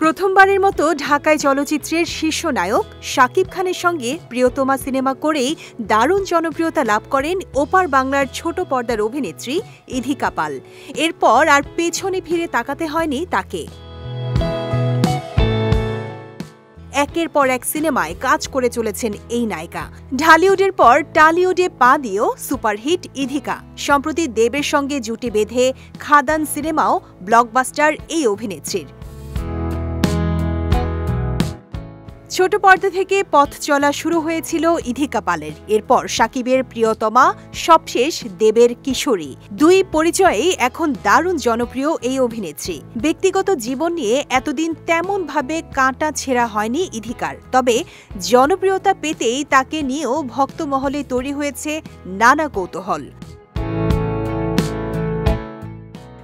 প্রথমবারের মতো ঢাকায় চলচ্চিত্রের শীর্ষ নায়ক শাকিব খানের সঙ্গে প্রিয়তমা সিনেমা করেই দারুণ জনপ্রিয়তা লাভ করেন ওপার বাংলার ছোট পর্দার অভিনেত্রী ইধিকা পাল। এরপর আর পেছনে ফিরে তাকাতে হয়নি তাকে। একের পর এক সিনেমায় কাজ করে চলেছেন এই নায়িকা। ঢালিউডের পর টালিউডে পা দিয়েও সুপারহিট ইধিকা। সম্প্রতি দেবের সঙ্গে জুটি বেঁধে খাদান সিনেমাও ব্লকবাস্টার এই অভিনেত্রীর। ছোট পর্দা থেকে পথ চলা শুরু হয়েছিল ইধিকা পালের। এরপর শাকিবের প্রিয়তমা, সবশেষ দেবের কিশোরী। দুই পরিচয়েই এখন দারুণ জনপ্রিয় এই অভিনেত্রী। ব্যক্তিগত জীবন নিয়ে এতদিন তেমনভাবে কাঁটা ছেঁড়া হয়নি ইধিকার। তবে জনপ্রিয়তা পেতেই তাকে নিয়েও ভক্তমহলে তৈরি হয়েছে নানা কৌতূহল।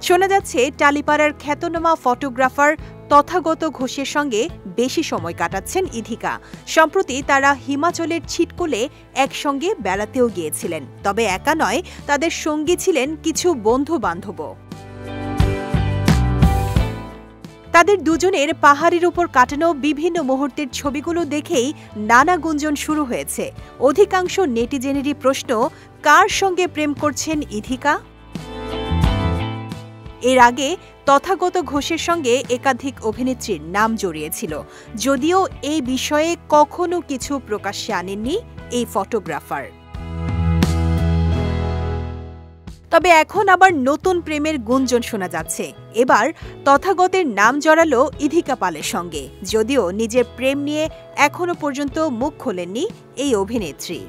শোনা যাচ্ছে টালিপাড়ার খ্যাতনামা ফটোগ্রাফার তথাগত ঘোষের সঙ্গে বেশি সময় কাটাচ্ছেন ইধিকা। সম্প্রতি তারা হিমাচলের ছিটকুলে একসঙ্গে বেড়াতেও গিয়েছিলেন। তবে একা নয়, তাদের সঙ্গী ছিলেন কিছু বন্ধু-বান্ধবও। তাদের দুজনের পাহাড়ের উপর কাটানো বিভিন্ন মুহূর্তের ছবিগুলো দেখেই নানা গুঞ্জন শুরু হয়েছে। অধিকাংশ নেটিজেনেরই প্রশ্ন, কার সঙ্গে প্রেম করছেন ইধিকা? এর আগে তথাগত ঘোষের সঙ্গে একাধিক অভিনেত্রীর নাম জড়িয়েছিল, যদিও এই বিষয়ে কখনো কিছু প্রকাশ্যে আনেননি এই ফটোগ্রাফার। তবে এখন আবার নতুন প্রেমের গুঞ্জন শোনা যাচ্ছে। এবার তথাগতের নাম জড়ালো ইধিকা পালের সঙ্গে, যদিও নিজের প্রেম নিয়ে এখনো পর্যন্ত মুখ খোলেননি এই অভিনেত্রী।